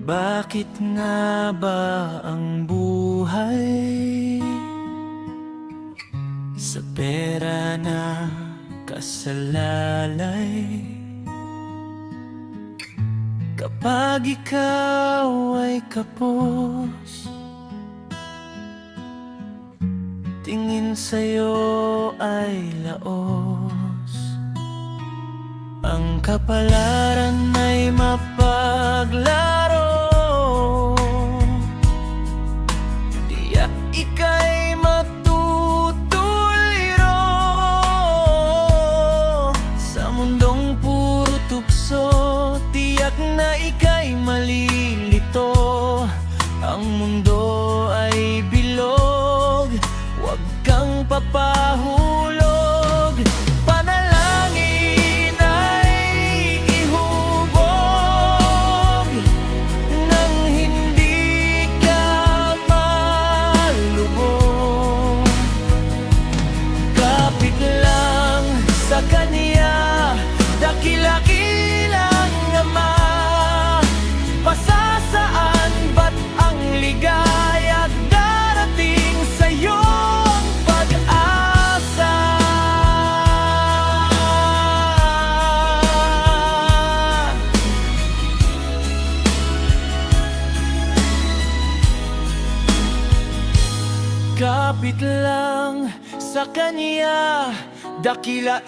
Bakit nga ba ang buhay sa pera na kasalalay? Kapag ikaw ay kapos, tingin sa'yo ay laos. Ang kapalaran ay mapaglaro, tiyak ika'y matutuliro. Sa mundong puro tukso, tiyak na ika'y malilito. Ang mundo ay bilog, huwag kang papahulog. Panalangin ay ihubog nang hindi ka malubog. Kapit lang sa Kanya, dakilakilang Ama. Pasasaan ba't ang ligaya darating sa'yo ang pag-asa? Kapit lang sa Kanya, dakilain